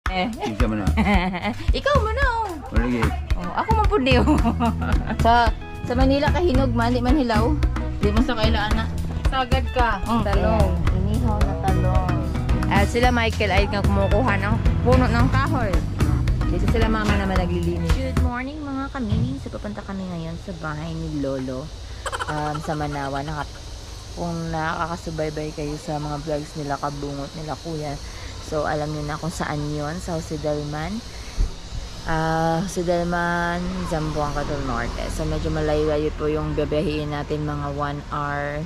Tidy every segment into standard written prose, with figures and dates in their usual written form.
Ika mo na. Ikaw mo na oh. Malagi. Oh, ako man po niyo. Sa Manila ka hinog man, di man hilaw. Di mo sa kailaan na. Sagad ka. Talong. Inihaw na talong. At sila Michael ay kumukuha ng puno ng kahoy. Dito sila mama naman naglilinis. Good morning mga kamiming. So papunta kami ngayon sa bahay ni Lolo. Sa Manawa. Kung nakakasubaybay kayo sa mga vlogs nila, kabungot nila kuya. So alam niyo na kung saan yon, sa Jose Delman. Jose Delman, Zamboanga del Norte. So medyo malayo-layo po yung babiyahin natin, mga 1 hour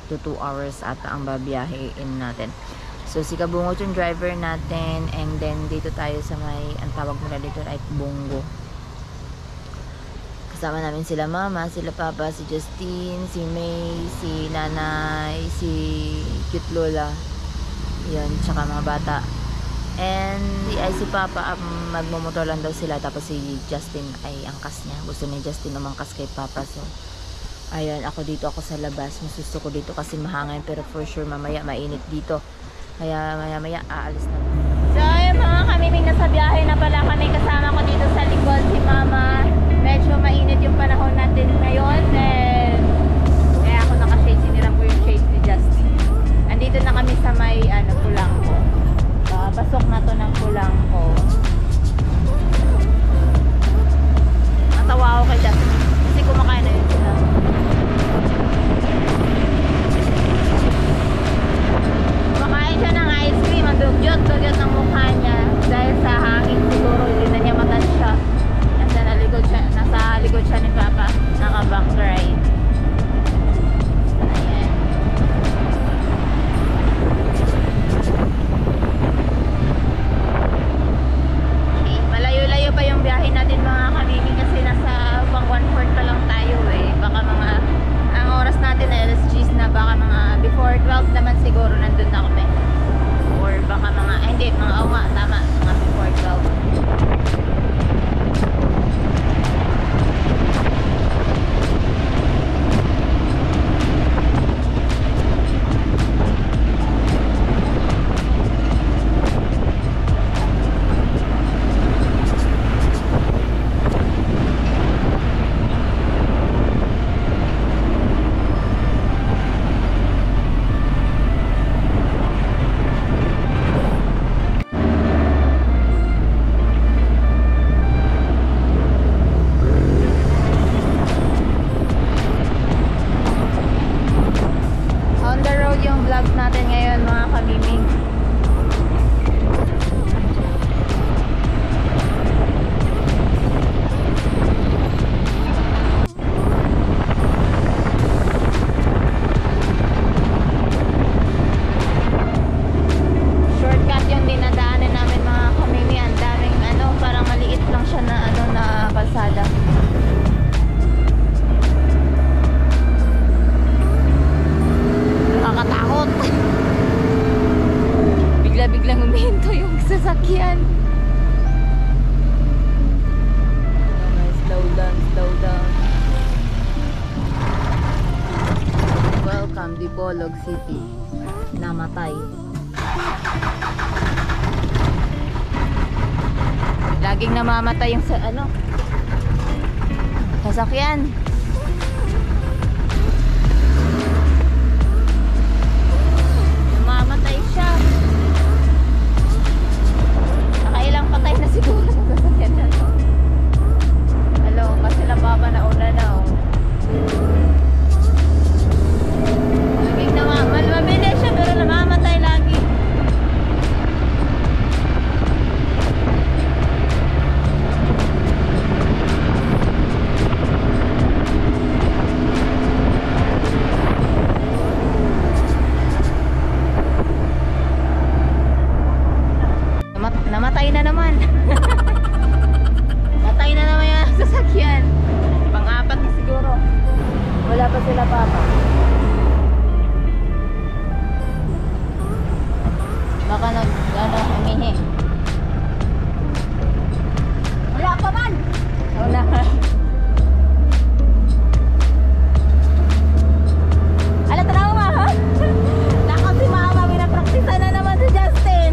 to 2 hours ata ang babiyahin natin. So si Kabungot yung driver natin, and then dito tayo sa may, ang tawag nila dito ay Bungo. Kasama namin sila mama, sila papa, si Justine, si May, si nanay, si cute lola. Yan, tsaka mga bata. And si papa, magmumotor lang daw sila, tapos si Justin ay angkas niya. Gusto ni Justin umangkas kay papa. So ayan, ako dito, ako sa labas. Masusto ko dito kasi mahangin, pero for sure mamaya mainit dito. Kaya maya aalis na. So ayun mga kamiming, nasa biyahe na pala kami. Kasama ko dito sa likod si mama. Medyo mainit yung panahon natin ngayon, and kaya ako naka-shade. Sinilang ko yung shade ni Justin. Andito na kami sa may Pulangko. Pasok na to ng Pulangko. Natawa ako kay Justin kasi kumakain na yun sila. Kumakain siya ng ice cream. Ang dugyot ng mukha niya dahil sa hangin siguro. Hindi na niya matansya. Nasa likod siya ni Papa. Naka-back ride. Ayan. Okay. Malayo-layo pa yung biyahe natin mga kamiming kasi nasa pang 1/4 pa lang tayo eh. Baka mga, ang oras natin ay alas 10 na, baka mga before 12 naman siguro nandun na kami. Or baka mga, hindi, mga tama, mga before 12. Natin ngayon mga kamiming. Shortcut yung dinadaanan namin mga kamiming. Ang daming parang maliit lang siya na na kalsada. Nakakatakot. Bigla-biglang huminto yung sasakyan. Slow down. Welcome Dipolog City. Namatay. Laging namamatay yung sasakyan. Mamatay siya. Nakailang patay na siguro sa sasakyan na to. Hello, kasi lang baba na una na mabilis siya pero namamatay lagi. Namatay na naman. Matay na naman yung sasakyan. Pang-apat na siguro. Wala pa sila papa. Baka umihi. Wala pa man. Wala. Ala, trauma ha? Nako si mama, pinapraktisan na naman si Justin.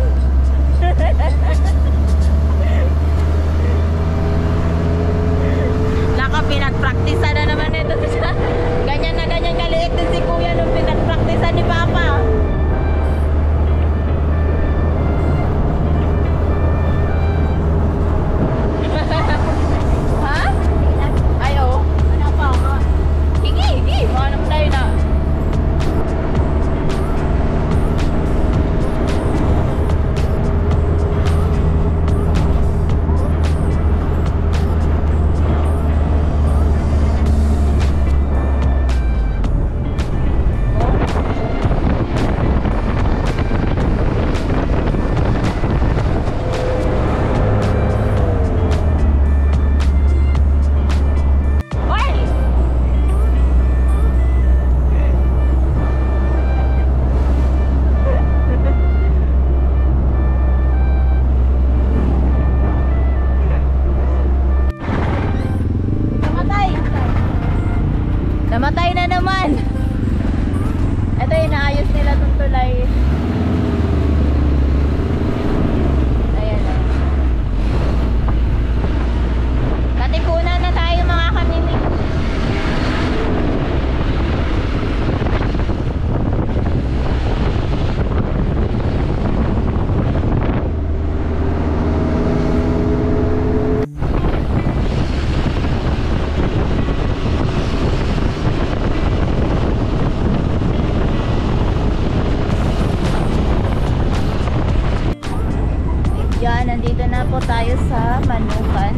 Nandito na po tayo sa Manukan.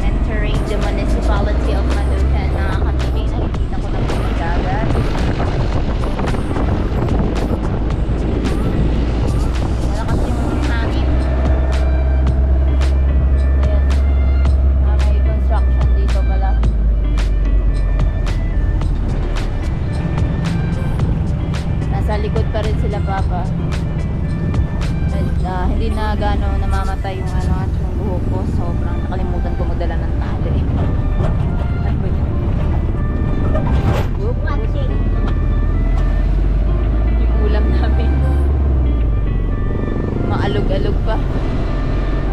Entering the municipality of Manukan. Nakakatinig, nakikita ko na po yung dagat. Malakas yung hangin. Ayan. May construction dito pala. Nasa likod pa rin sila Papa. Hindi na gano'n namamatay yung at yung buhok ko. Sobrang nakalimutan ko magdala ng tali. Ano ba yun? Yung ulam namin. Maalog-alog pa.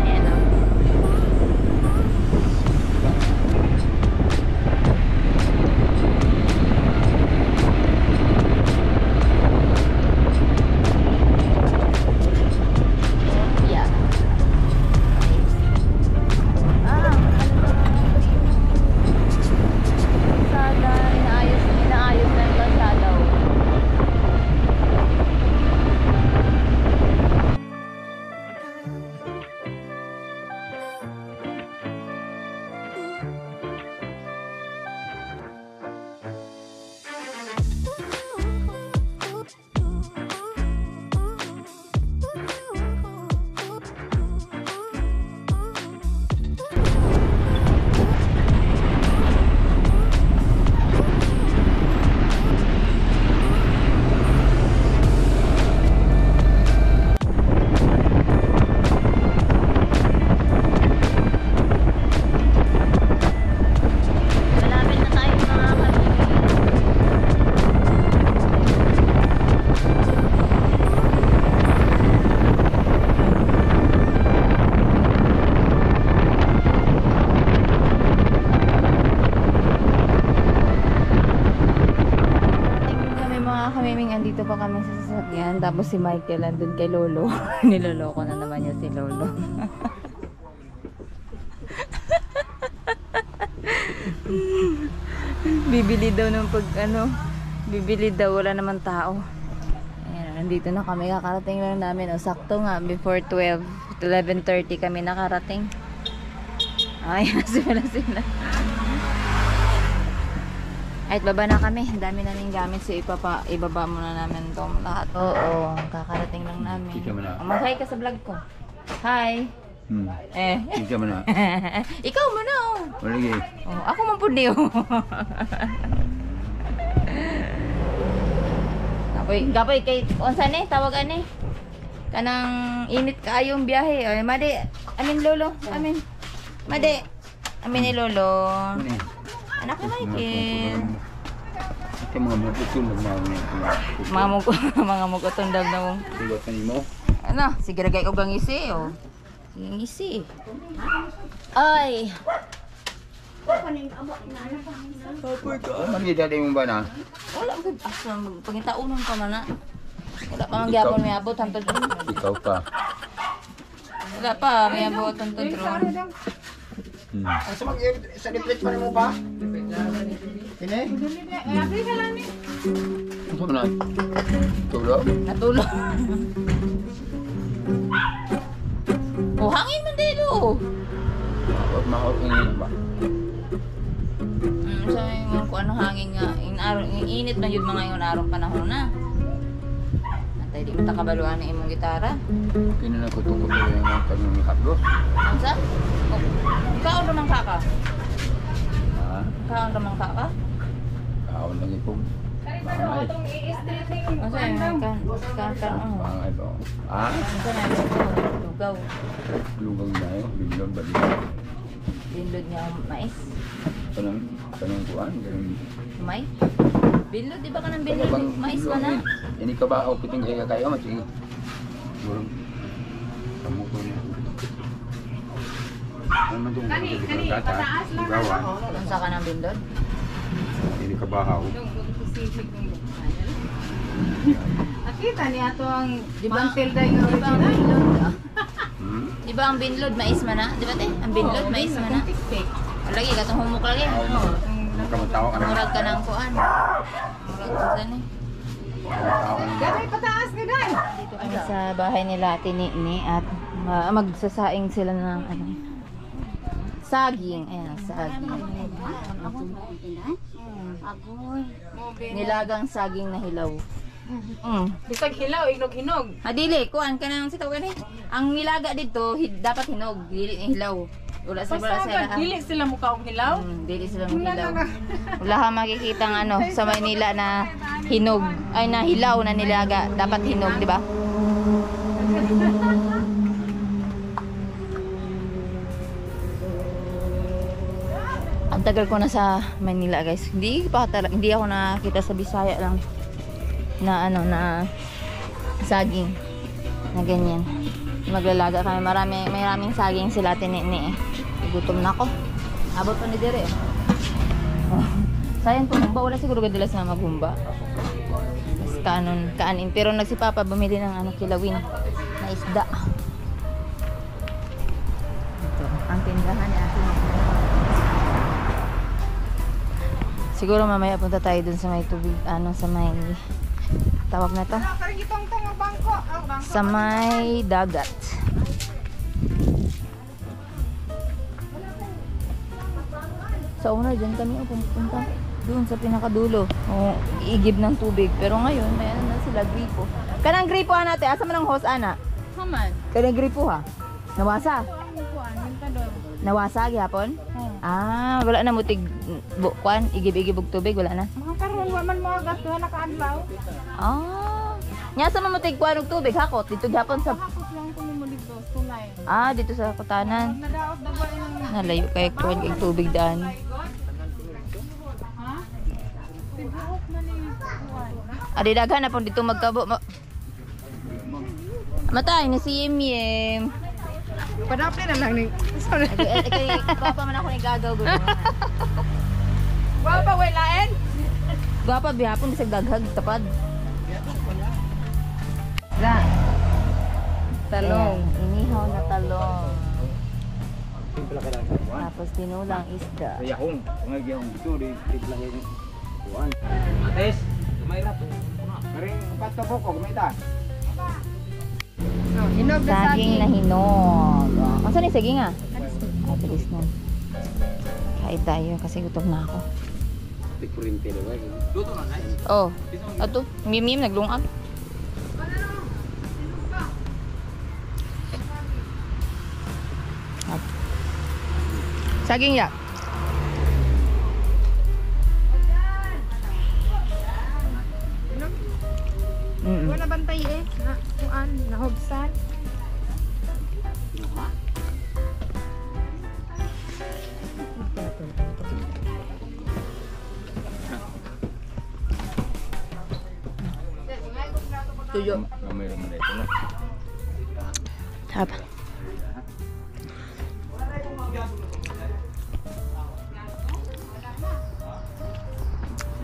Ayan o. Andito pa kami sa sasakyan. Tapos si Michael andun kay Lolo. Niloloko na naman niya si Lolo. Bibili daw ng bibili daw, wala naman tao. Ayan, nandito na kami. Kakarating lang namin. O, sakto nga, before 12, 11:30 kami nakarating. Ayan, sila. At baba na kami. Ang dami na ning gamit. So ibaba muna namin ito lahat. Oo. Kakarating lang namin. Mag-hi ka sa vlog ko. Hi. Ikaw mo na. Ikaw mo na. Malagi. Ako man po niyo. Gapoy kay unsan eh tawagan eh. Kanang init kaayong biyahe. Ay madi. Amin Lolo. Amin. Madi. Amin ni Lolo. Anak ko Michael. Ito mga mugutun mga mugutun daw na mo. Ano, sige lagay ko gang isi oh. Ngisi. Ay. Mali dali mo ba na? Wala gud asa pangitaunon pa man na. Wala pa man gyapon may abot hangtod dron. Ikaw pa. Wala pa may abot hangtod dron. Asa sa diplet pa mo ba? Kini? Abi ka lang ni. Ito na. Tulog? Natulog. Oh, hangin man dito. Huwag makakingin ba? Sabi mo kung ano hangin nga. Yung init na yun mga yung arong panahon na. Natay di mo takabaluan ng imong gitara. Kina na ko tungkol sa yung kanyang ni Carlos. Ano sa? Ikaw naman kaka? Ha? Ikaw naman kaka? Kaon lang ito. Bangay. Ano sa yung kan Bangay ba? Ha? Ano sa yung lugaw? Lugaw na yun. Bilog ba dito? Binlod niya ang mais. Kanang kuhan. May? Binlod, di ba ka ng binlod? Mais ba na? Ini ka ba ako piting kaya kayo? Sige. Burong. Kamu ko niya. Ano man itong pataas lang. Kung sa ka ng binlod? Ini ka bahaw. Nakita niya ito ang Di ba Mantilda yung di ba ang original. binlod? Di ba ang binlod mais man na? Di ba te? Ang binlod mais man na? Lagi katong humok lagi. Kamatawa ka na. Murag ka ng kuan. Murag ka sa ni. Kamatawa ka na. Gabay pataas ka dahil. Dito kami sa bahay nila Ate Nini at Magsasaing sila ng ano. Saging. Ayan, saging. Nilagang saging na hilaw. Bisag hilaw, hinog-hinog. Dili, kuan ka nang sitaw gani. Ang nilaga dito, dapat hinog, dili hilaw. Wala sa Pasagad, dili sila mukha og hilaw. Dili sila hilaw. Wala kang makikita ng ano sa Maynila na hinog, ay na hilaw na nilaga, dapat hinog, di ba? Ang tagal ko na sa Manila, guys. Hindi ako nakita sa Bisaya lang na ano na saging na ganyan. Maglalaga kami, maraming saging sila tinini eh. Gutom na ako. Abot pa ni dire. Oh. Sayang tumumba, wala siguro gadalas na maghumba. Mas kaanin. Pero nagsipapa bumili ng ano kilawin na isda. Ito, ang tindahan ni Ate. Siguro mamaya punta tayo dun sa may tubig, sa may tawag na to. Sa may dagat. Sa una dyan kami pumunta. Doon sa pinakadulo. Iigib ng tubig. Pero ngayon, may ano na sila, gripo. Kanang gripo ha natin. Asa man ang hose, ana? Haman. Kanang gripo ha? Nawasa? Nawasa, gihapon? Wala na mutig bukwan, igib-igib og tubig, wala na. Mga karon wa man mo agat na nakaadlaw. Nya sa mamutig kuan og tubig hakot dito gihapon sa Hakot lang ko mo dito, tulay. dito sa Kutanan. Nadaot na ba yung Nalayo kay kuan og tubig daan. ha? Tibuok na ni kuan. Daghan na pon dito magkabo. Matay ni si Yem. Padapli na lang ni. Sorry. Kay papa man ako ni gagaw gulo. Wa pa walaen? Gapa bihapon bisag daghag tapad. Talong. Ayan, inihaw na talong. Simple ka lang sa kuwan. Tapos tinulang isda. Sa yahong. Kung ay yahong ito, di tiplahin yung kuwan. Mates, tumay na to. Maring pato po ko, kumita. Hinog na Saging na hinog. Ang saan yung saging ah? At least na. Kain tayo kasi gutom na ako. Tikurinti na ba? Luto na, nice. Oh, ato, mim naglungag. Saging ya. Wala bantay eh. Na kuan, nahobsan. Tuyo. Mayroon mo na ito na. Tapa.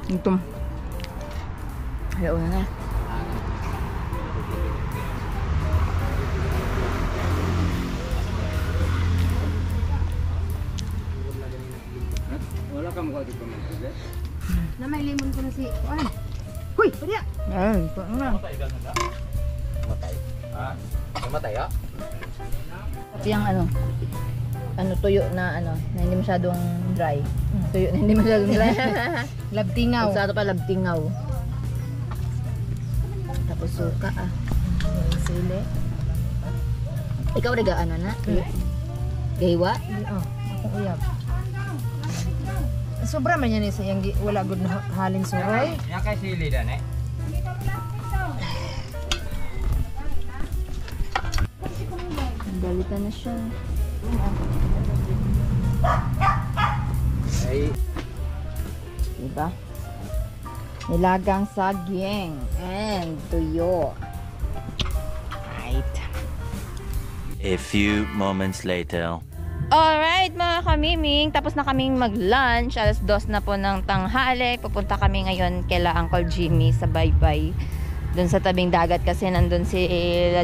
Gutom. Ayaw na. Wala ka mukha dito man. Na may limon ko na si kuan. Huy, padiya. Ay, paano na? Matay. Matay ah? Ito yung tuyo na na hindi masyadong dry. Tuyo na hindi masyadong dry. Labtingaw. Sa ato pa labtingaw. Tapos suka sili. Ikaw na na? Gaywa? Oh, akong uyab. Sobra man yan sa yang wala gud na halin suroy. Yan kay sili dan eh. Galitan na siya. Ay. Diba? Nilagang saging and tuyo. Right. A few moments later. Alright mga kamiming, tapos na kaming mag-lunch. Alas 2 na po ng tanghali. Pupunta kami ngayon kila Uncle Jimmy sa Baybay. Doon sa tabing dagat kasi nandun si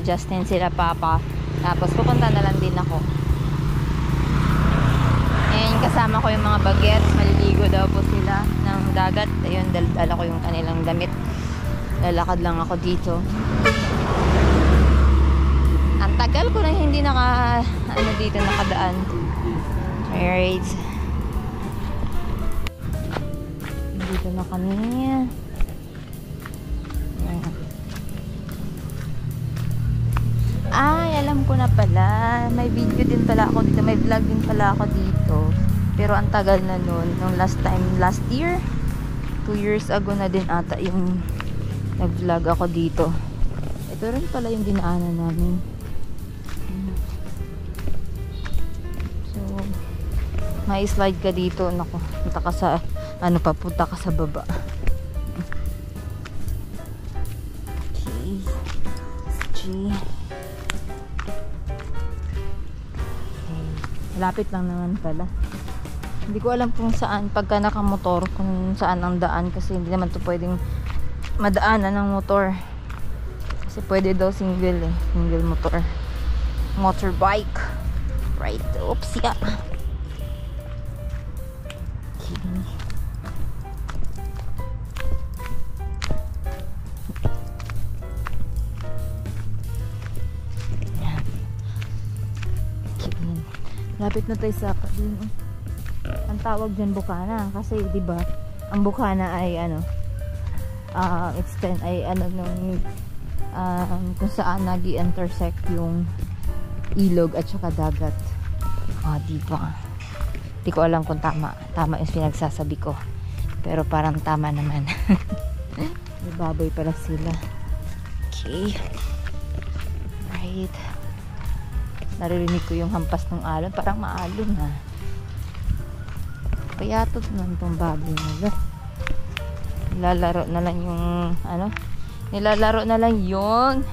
Justin, sila Papa. Tapos pupunta na lang din ako. And kasama ko yung mga bagets. Maliligo daw po sila ng dagat. Ayun, dala ko yung kanilang damit. Lalakad lang ako dito. Ang Tagal ko na hindi dito nakadaan. Alright. Dito na kami. Ay, alam ko na pala. May video din pala ako dito. May vlog din pala ako dito. Pero ang tagal na nun. Nung last year. 2 years ago na din ata yung nag-vlog ako dito. Ito rin pala yung dinaanan namin. So, may slide ka dito. Naku, punta ka sa, punta ka sa baba. Okay. Okay. Malapit lang naman pala. Hindi ko alam kung saan pagka nakamotor kung saan ang daan kasi hindi naman to pwedeng madaanan ng motor. Kasi pwede daw single motor. Motorbike. Right. Oops, yeah. Okay. Lapit na tayo sa dun. Ang tawag dyan Bukana kasi 'di ba? Ang Bukana ay extend ay nung kung saan nag-intersect yung ilog at saka dagat. Di ba? Hindi ko alam kung tama yung pinagsasabi ko. Pero parang tama naman. May baboy pala sila. Okay. Right. Naririnig ko yung hampas ng alon. Parang maalon ha. Payatot naman itong baboy nila. Nilalaro na lang yung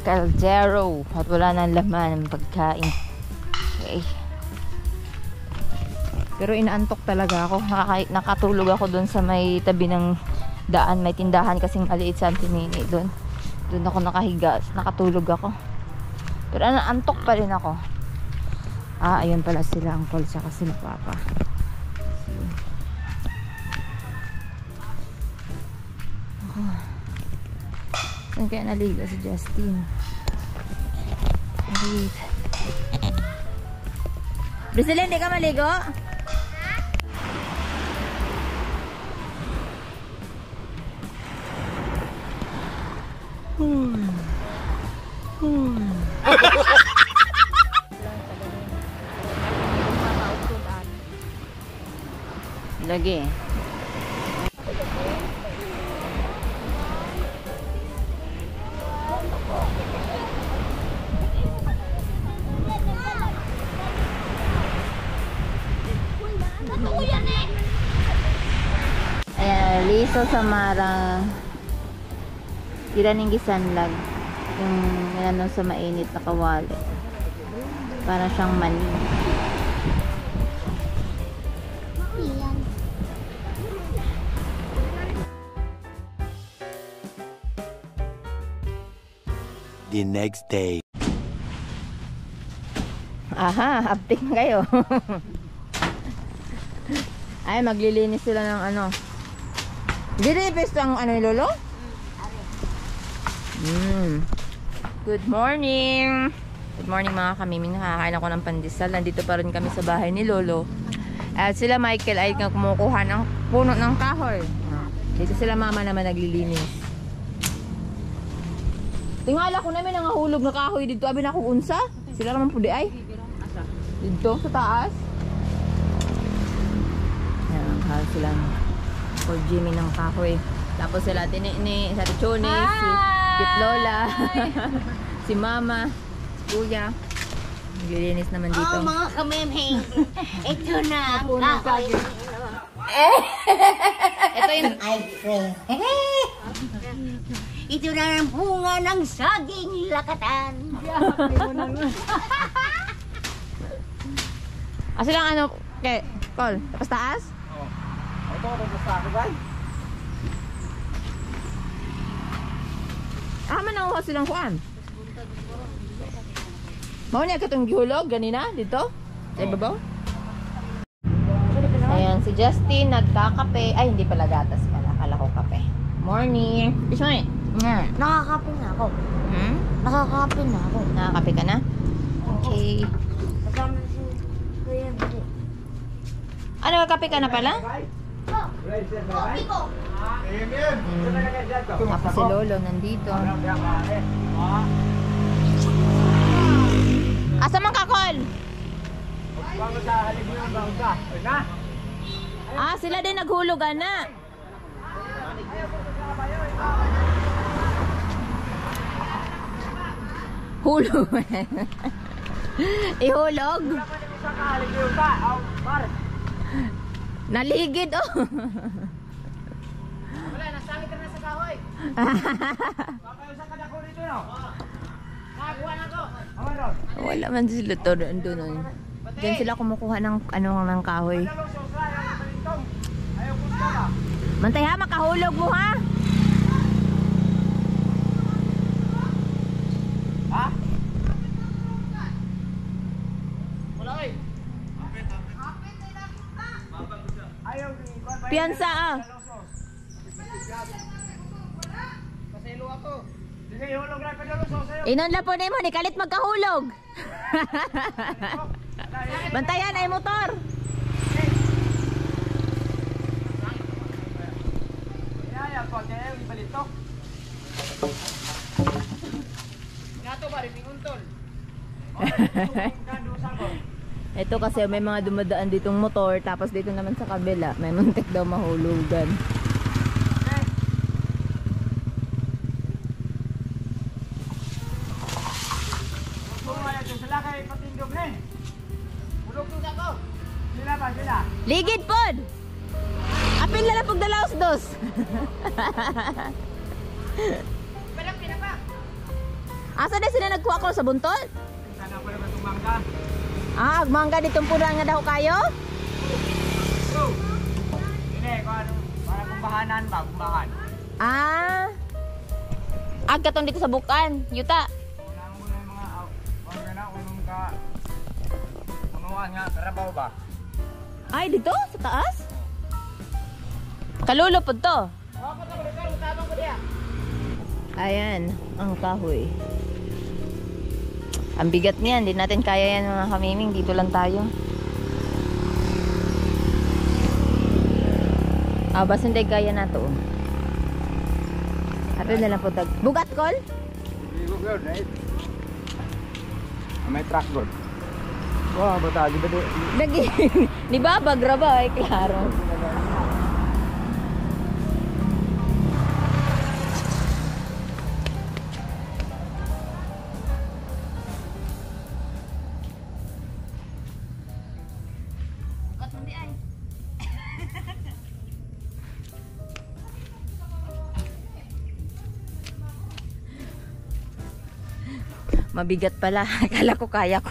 caldero. At wala nang laman ng pagkain. Okay. Pero inaantok talaga ako. Nakatulog ako dun sa may tabi ng daan. May tindahan kasing maliit sa Antimini dun. Dun ako nakahiga. Nakatulog ako. Pero antok pa rin ako. Ayun pala sila ang call saka sila papa. Saan kaya naligo si Justin? Wait. Brisela, hindi ka maligo? Lagi. Ayan, liso sa marang iraning gisanlag yung sa mainit na kawali. Para siyang mani. The next day. Aha, update na kayo. Ay, maglilinis sila ng Dinipesto ang ni Lolo? Good morning. Good morning mga kamiming. Nakakain ako ng pandesal. Nandito pa rin kami sa bahay ni Lolo. At sila Michael ay kumukuha ng puno ng kahoy. Dito sila mama naman naglilinis. Tingala ko namin ang hulog na kahoy dito. Abi na akong unsa. Sila naman pudi ay. Dito sa taas. Yan, kahit silang for Jimmy ng kahoy. Tapos sila ni sa Tichoni, si Kitlola, si Mama, si Kuya. Naglilinis naman dito. Mga kamemheng. Ito na. Ito yung Ito na ang bunga ng saging lakatan. silang Col, tapos taas? Ito ko tapos taas ba? Manakuha silang kuan. Mau niya katong gihulog ganina dito? Sa ibabaw? Ayan, si Justin nagkakape. Ay, hindi pala gatas pala. Akala ko kape. Morning. Bismay. Nga. Nakakape na ako. Hmm? Nakakape na ako. Nakakape ka na? Okay. Kasama si Kuya Bili. Ano, kape ka na pala? Kopi ko. Tapos si Lolo nandito. Asa man ka, Col? Ah, sila din naghulugan na. Hulog. Ihulog. Naligid, oh. Wala, nasangit ka na sa kahoy. Papayusan ka na ko rito, no? Nakakuha na ko. Wala man sila to doon. Diyan sila kumukuha ng ng kahoy. Mantay ha, makahulog mo ha. Ha? Wala eh. Piyansa ah. Paselo ako. Sige, hulog na ka dalo sa'yo. Inon la po nimo ni kalit magkahulog. Bantayan ay motor. Yaya po, kaya yung balito. Ngato ba rin untol? Ito kasi may mga dumadaan ditong motor, tapos dito naman sa kabila may muntik daw mahulugan. Ligid pod. Apil na lang pag dalaos dos. Asa na sila nagkuha ko sa buntol? Sana pa naman tumangga. Ah, agmangga ditong pura nga daw kayo? Hindi, kung ano, para kumbahanan ba, kumbahan. Ah. Agkaton dito sa bukan, yuta. Unang muna yung mga, wag na, unang ka, unuan nga, karabaw ba? Ay, dito sa taas? Kalulupod to. Ayan, ang kahoy. Ang bigat niyan, hindi natin kaya yan mga kamiming. Dito lang tayo. Ah, basta hindi kaya na to. Apil na lang po tag. Bugat, Col? Hindi ko right? May truck gold. Wow, bata, di ba di? Lagi. Di ba? Bagra ba? Ay, klaro. Mabigat pala. Akala ko kaya ko.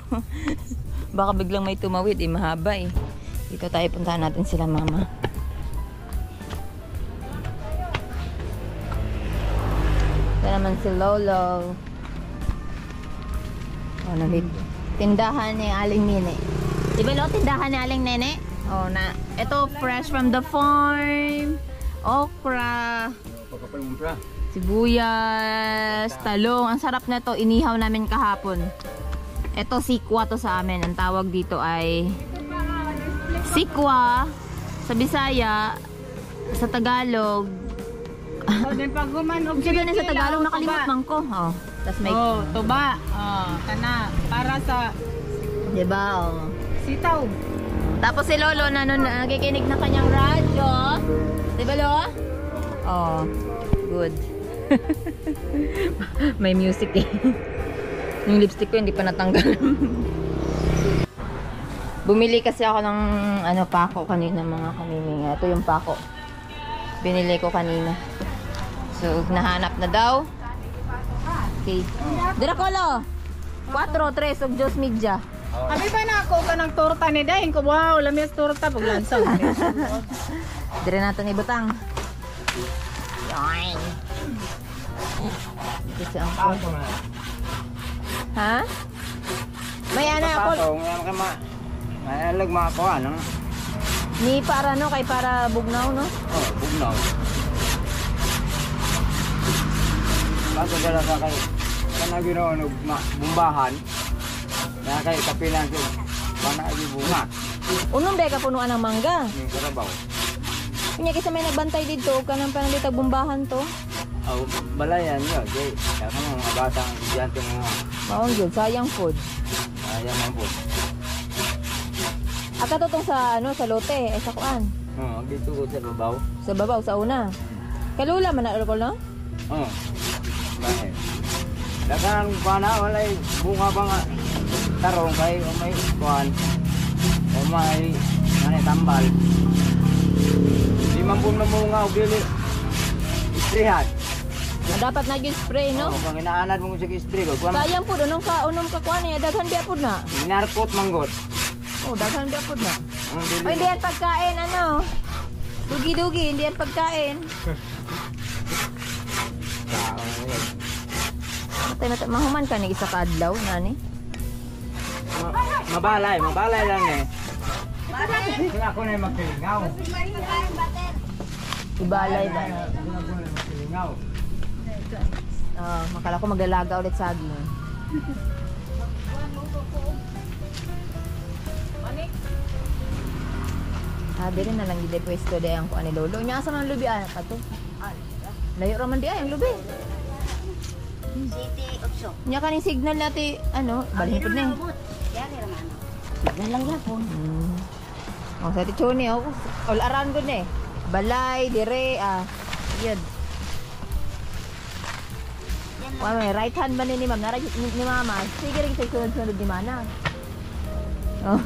Baka biglang may tumawid. Mahaba eh. Dito tayo puntahan natin sila mama. Ito naman si Lolo. Oh, tindahan ni Aling Nene. Diba lo, tindahan ni Aling Nene? Oh, na. Ito fresh from the farm. Okra. Pagkapalumpra. Sibuyas, talong. Ang sarap na to. Inihaw namin kahapon. Ito sikwa to sa amin. Ang tawag dito ay sikwa sa Bisaya, sa Tagalog. Pag humanog Siya ganun sa Tagalog, nakalimot man ko. Oh, tas may tuba. Kana. Para sa diba? Oh. sitaw. Tapos si Lolo na nun nakikinig ng kanyang radyo. Diba, Lo? Oh, good. May music eh. Yung lipstick ko hindi pa natanggal. Bumili kasi ako ng pako kanina mga kamiming. Ito yung pako. Binili ko kanina. So, nahanap na daw. Okay. Dira ko lo. 4, 3, og Diyos midya. Abi ba na ako ka ng torta ni Dahin ko? Wow, lamis torta pag lansaw. Dira natin ibutang. Yan. Kasi ang Ako na. ha? May anak ako. Patong, yan ka mayalag mga ko, ano? Ni para no, kay para bugnaw no? Oh, bugnaw. Basta dala sa kayo. Kana ginoon og bumbahan. Na kay kapilan ko. Mana ay bunga. Unong beka punuan ng mangga. Ning karabaw. Kunya kisa may nagbantay dito, kanang panalitag bumbahan to. Aw balayan yo, kay kamo mga batang estudyante mga Maong yun, sayang food. ayan man po. Aka to tong sa ano sa lote, sa kuan. Oh, dito ko sa babaw. Sa babaw sa una. Kalula man na alcohol no? Oh. Bakit? Dagang pana walay bunga ba nga tarong kay o may kuan. O may ano tambal. Di man pun mamunga og dili. Isprehan. Dapat na gyud spray no? Oh, kung inaanad mo sa spray ko, kuan. Sayang pud unom ka kuan niya daghan biya pud na. Narkot manggod. Oh, daghan biya pud na. Ang dili. Ay, hindi yan pagkain, ano? Dugi-dugi, hindi yan pagkain. Matay, mahuman ka ni isa ka adlaw, nani? Mabalay lang eh. Kaya ako na yung magkilingaw. Ibalay ba? Ako na yung magkilingaw. Makala ko maglalaga ulit saging. Sabi rin na lang hindi pwesto di ang kuan ni lolo. Nya asa man lubi ana to? Layo ra man di ay ang lubi. City 8. Nya kaning signal nati ano, balhin pud na. Yari raman. Signal lang yapon. Oh, sa tichoni oh. All around gud ni. Balay dire yun. Wa may right hand ba ni ma'am? Nara ni mama. Sige rin sa sunod ni mana. Oh.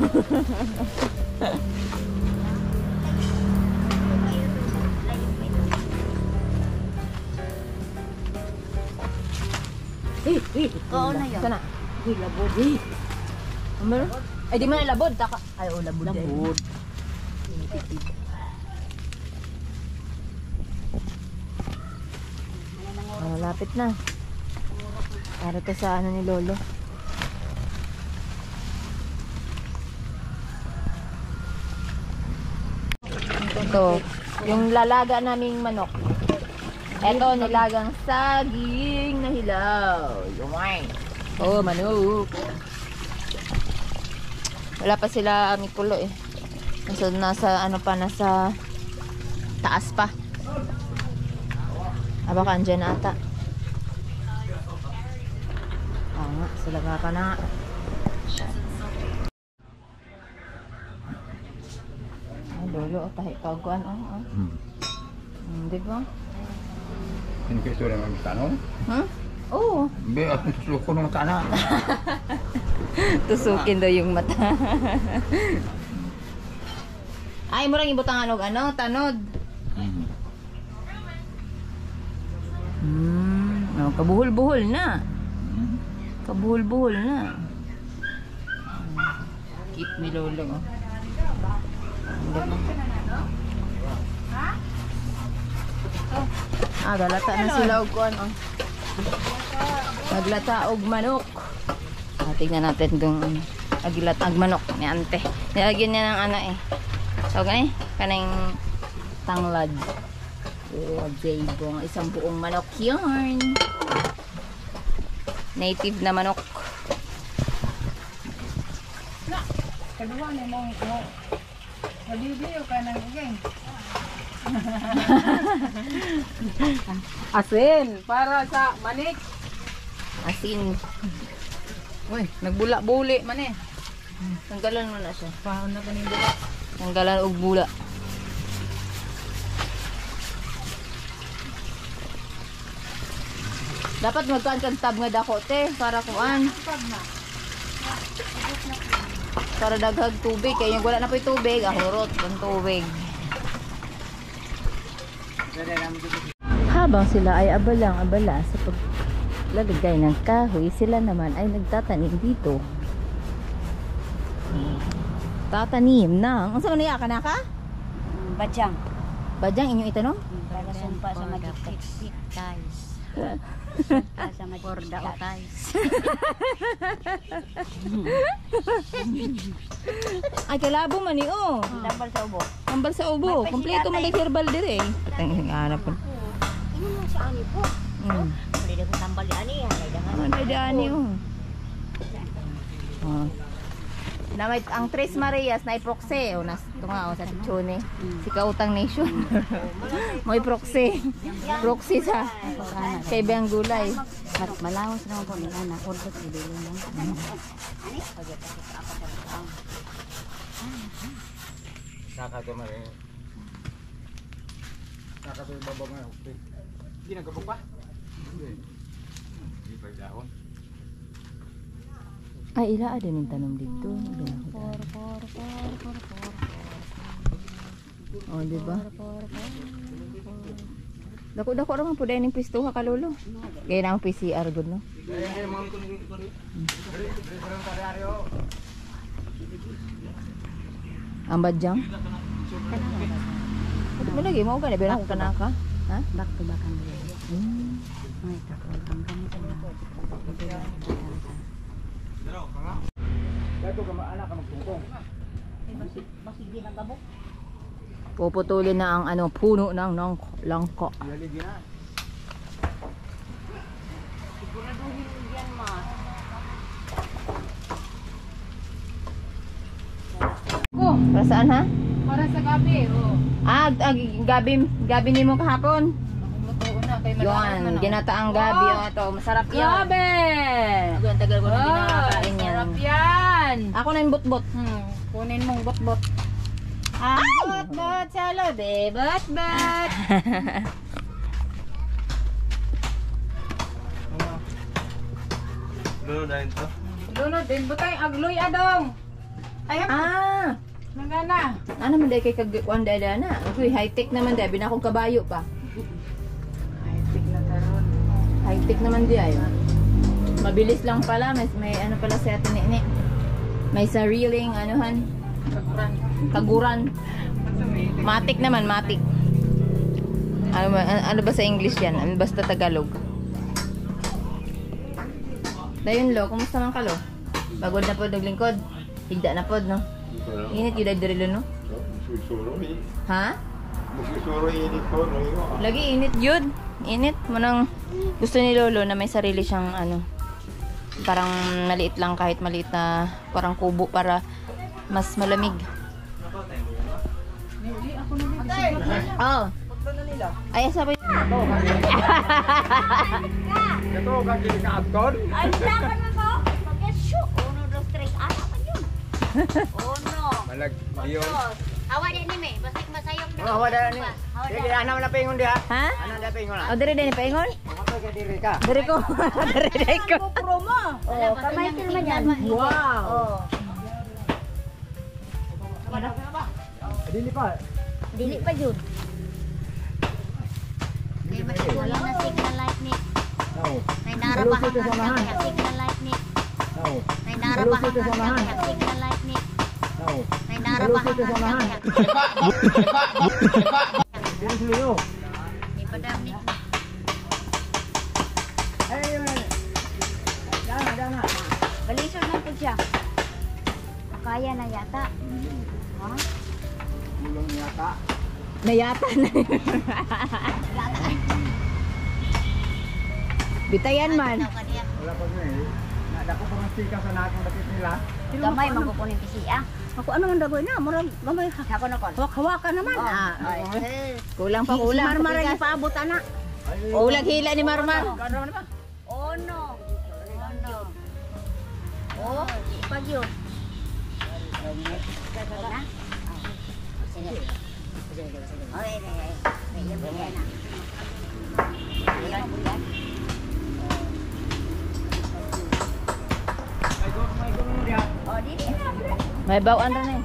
Oo na yun. Kana. Uy, labod. Amber? Ay di man labod taka. Ay oh labod. Labod. Malapit na. Para to sa ano ni lolo. Ito, yung lalaga naming manok. Ito, nilagang saging na hilaw. Yumay. Oh, manok. Wala pa sila amikulo eh. Nasa ano pa, nasa taas pa. Baka andyan na ata. Oo nga, sila pa na nga. Lolo, tahi kaguan, di ba? Ini kayak sudah memang tanong. Oo. Be, aku suka nung tanah. Tusukin daw yung mata. Ay, murang ibutang tanod. Kabuhol-buhol na. Kabuhol-buhol na. Keep me lolo. Galata na sila og kuan Naglata og manok. Tingnan natin dong agilat ag manok ni ante. Nilagyan niya ng ano eh. So gani kanang tanglad. Jaybong isang buong manok yarn. Native na manok. Kedua ni mo Nalibiyo ka ng igay. Asin para sa manik. Asin. Uy, nagbula-buli man eh. Tanggalan mo na siya. Paano na kaning bula? Tanggalan og bula. Dapat magkaan kang tab nga dako te para kuan. Para daghag tubig kay yung wala na po'y tubig, ahurot ng tubig. Habang sila ay abala sa paglalagay ng kahoy, sila naman ay nagtatanim dito. Tatanim ng, ang saan niya ka na ka? Badyang. Badyang inyong itanong? Sumpa sa magitik guys. Sumpa sa magitik guys. Ay, kalabo man eh, oh. Tambal sa ubo. Ambal sa ubo. Kompleto man herbal dire eh. Hanap po. Ano mo sa ani po? Hindi ko tambal yan eh. Ay, dani oh. Oh. Na may ang Tres Marias na iproxy o nas ito nga o sa Tichone. Si Kautang Nation. May proxy. Proxy sa kay Bang Gulay. Malawas naman po nila na order ko dito lang. Nakatumar eh. Nakatulbabang nga. Hindi nagkabog pa? Hindi pa dahon. Ay, ila din yung tanong dito. Oh, di ba? Dako-dako ra man pud ning pisto ha kalolo. Gaya nang PCR gud no. Ang badyang. Ito mo lagi mo gani bera ko kanaka. Ha? Back to back ang dito. Ay, takot ang gamit na. Dato ka anak ka magtungtong. Masigi na gabok. Puputulin na ang ano puno ng langka. Laligi na. Siguraduhin yan, ma. Para saan ha? Para sa gabi, oh. Gabi nimo kahapon. Luto na kay Yun, ginataang gabi oh, ito. Masarap yan. Gabi! Ang tagal ko na hindi nakakain yan. Sarap yan! Ako na yung butbot. Kunin mong bot-bot. Ang bot-bot sa lobe, bot-bot! Luno na ito. Lunod din, butay, agloy adong! Ay, nagana. Ano man dahil kay kagkuan dahil na. Uy, high-tech naman dahil. Binakong kabayo pa. Ay, tignan taron. High-tech naman dahil. Mabilis lang pala. May ano pala sa atin ni. May sariling anuhan. Kaguran. Matik naman, matik. Ano ba sa English yan? Ano basta Tagalog? Dayon lo, kumusta man ka lo? Bagod na po naglingkod. Higda na po, no? Init yun ay dirilo, no? Magsusuro eh. Ha? Magsusuro init po. Lagi init yun. Init mo nang gusto ni Lolo na may sarili siyang ano. Parang maliit lang kahit maliit na parang kubo para mas malamig. Oh. Ay, sabi. Ito, kagili ka agton. Ay, dapat na ko. Pag-shoot. 1, 2, 3. Ano pa yun? Oh, no. Malag, diyon. Awa din ni me. Basta masayok na. Awa dala ni. Sige, ana na pingon diha. Ha? Ana na pingon. O, dire din paingon? Mamatay ka diri ka. Dire ko. Dire ko. Promo! Oh, kamay man yan. Wow! Oh. Dili pa. Dili pa yun. Kaya matigulan na signal light ni. No. May narabahan na signal light ni. No. May narabahan na signal light ni. No. May narabahan na Dili suyo. May padam ni. Ay, dana. Balisod na po siya. Kaya na yata. Ha? Mulong yata. Nayata na. Bitayan man. Wala pa nga eh. Nadako pa nga stika sa nakong dakit nila. Gamay magkukunin kasi ah. Ako ano ang dagoy na? Murag gamay ha. Ako na kon. Hawak-hawakan naman. Kulang pa Si kulang. Marmar ang ipaabot ana. Ulag hila ni Marmar. Oh no. Oh no. Oh, pag yun. Na? Sige. Okay, yan po yan. Ayan po yan. Oh, dito na. May bawaan rin eh.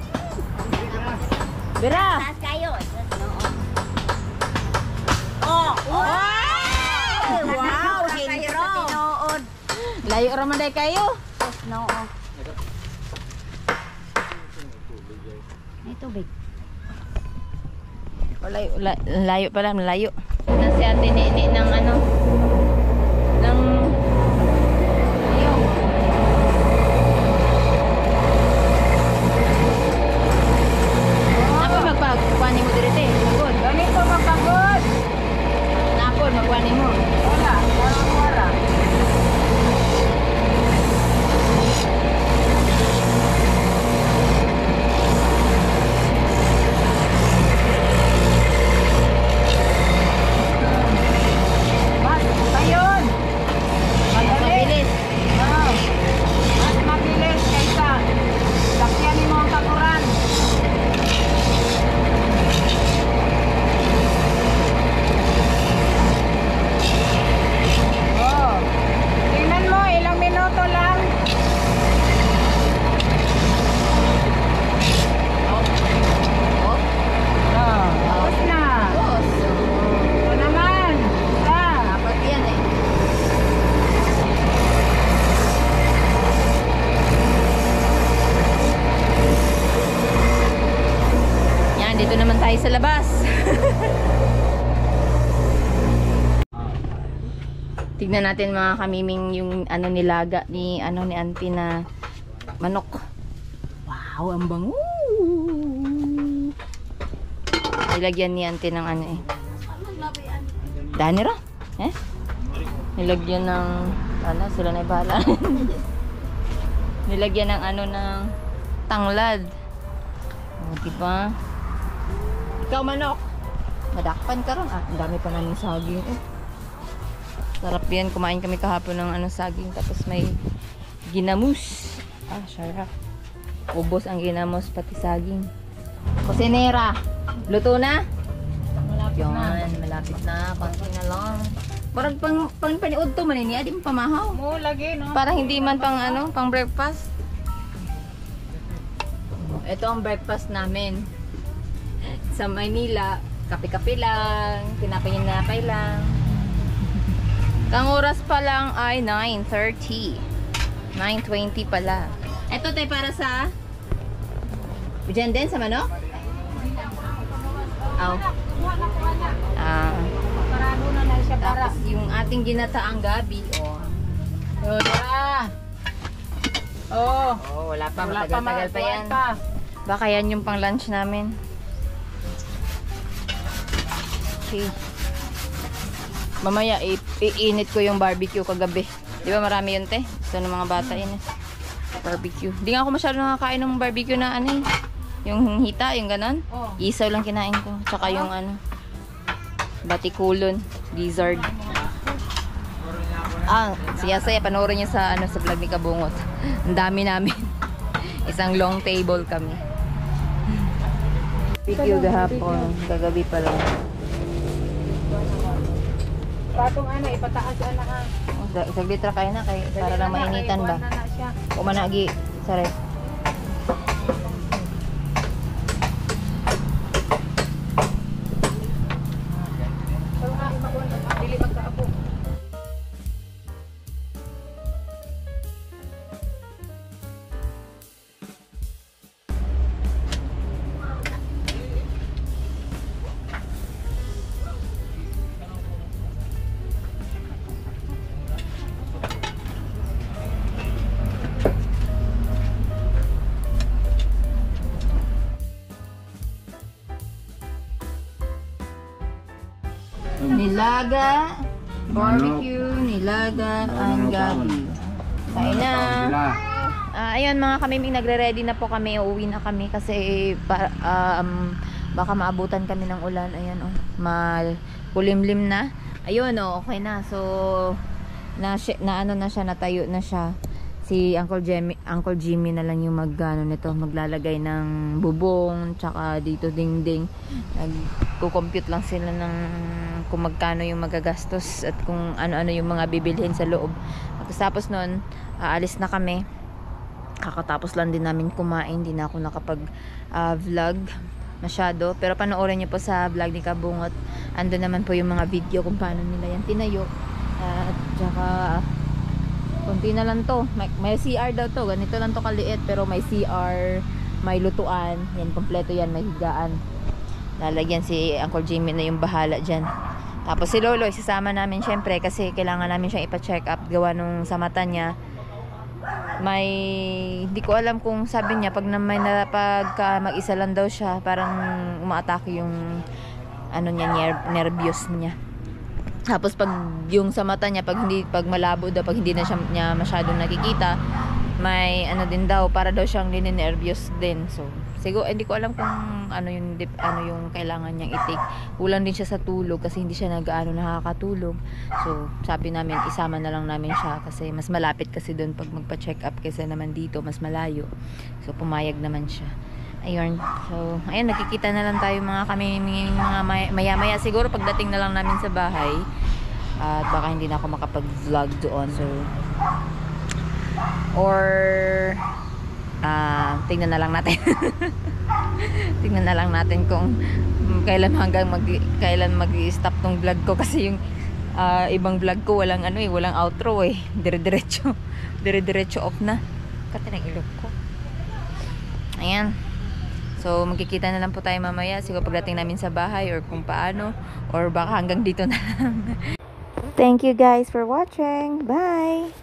Bira! Taas kayo. Oh! Wow! Intro! Layo raman day kayo. No. May tubig. Layo pala, malayo. Na si ate Nini ng ano, ng ayun. Ako magpagkuhanin mo dito eh. Magod. Ganito magpagod. Napon, magkuhanin mo. Wala. Wala. Nandito naman tayo sa labas. Tignan natin mga kamiming yung ano nilaga ni auntie na manok. Wow, ang bango. Nilagyan ni auntie ng ano eh. Dani ra? Nilagyan ng ano, sila na ibahala. Nilagyan ng ano ng tanglad. O, diba? Ikaw manok. Madakpan ka ron. Ang dami pa namin saging eh. Sarap yan. Kumain kami kahapon ng ano, saging. Tapos may ginamos. Sarap. Ubos ang ginamos pati saging. Kusinera. Luto na? Malapit na. Malapit na. Konti na lang. Parang pang paniod to manini. Adi mo pamahaw. Mo lagi no. Para hindi man pang ano, pang breakfast. Ito ang breakfast namin. Sa Maynila, kape-kape lang, tinapay lang. Ang oras pa lang ay 9:30. 9:20 pala. Ito tayo para sa Diyan din sa manok? Aw. Parado na siya para. Tapos yung ating ginataang gabi, oh. Wala pa, matagal-tagal pa yan. Baka yan yung pang lunch namin. Okay. Mamaya, iinit ko yung barbecue kagabi. Di ba marami yun, te? Gusto ng mga bata yun eh. Barbecue. Di nga ako masyado nakakain ng barbecue na ano eh. Yung hita, yung ganon. Isaw lang kinain ko. Tsaka yung ano, batikulon, gizzard. Saya-saya. Panoorin niyo sa ano, sa vlog ni Kabungot. Ang dami namin. Isang long table kami. Barbecue gahapon. Kagabi pa lang. Patong ano, ipataas na ka. Saglit ra kayo na kay para lang mainitan ba. Kumanagi sa ref. Nilaga, barbecue, nilaga, ang gabi. Kain na. Ayun mga kamiming, nagre-ready na po kami. Uuwi na kami kasi baka maabutan kami ng ulan. Ayan oh, kulimlim na. Ayun oh, okay na. So ano na siya, natayo na siya. Si Uncle Jimmy na lang yung maglalagay ng bubong, tsaka dito dingding. Nagko-compute lang sila ng kung magkano yung magagastos at kung ano-ano yung mga bibilhin sa loob. Tapos nun, aalis na kami. Kakatapos lang din namin kumain, hindi na ako nakapag-vlog masyado. Pero panoorin niyo po sa vlog ni Kabungot. Ando naman po yung mga video kung paano nila yan tinayo. At tsaka konti na lang to. May CR daw to. Ganito lang to kaliit. Pero may CR, may lutuan. Yan, kompleto yan. May higaan. Lalagyan si Uncle Jimmy na yung bahala dyan. Tapos si Lolo, isasama namin syempre kasi kailangan namin siyang ipa-check up. Gawa nung sa mata niya. Hindi ko alam kung sabi niya pag mag-isa lang daw siya, parang umaatake yung ano niya, nervyos niya. Tapos pag yung sa mata niya, pag malabo daw, pag hindi na niya masyadong nakikita, may ano din daw, para daw siyang ninenervyos din. So siguro hindi ko alam kung ano yung kailangan niyang i-take. Kulang din siya sa tulog kasi hindi siya nakakatulog. So sabi namin isama na lang namin siya kasi mas malapit kasi doon pag magpa-check up kaysa naman dito mas malayo. So pumayag naman siya. Ayun. So ayun, nakikita na lang tayo mga maya-maya siguro pagdating na lang namin sa bahay. At baka hindi na ako makapag-vlog doon. So tingnan na lang natin. Tingnan na lang natin kung kailan mag-i-stop tong vlog ko kasi yung ibang vlog ko walang walang outro eh. Dire-diretso off na. Kati ng ilok ko. Ayan. So, magkikita na lang po tayo mamaya. Siguro pagdating namin sa bahay or kung paano. Or baka hanggang dito na lang. Thank you guys for watching. Bye!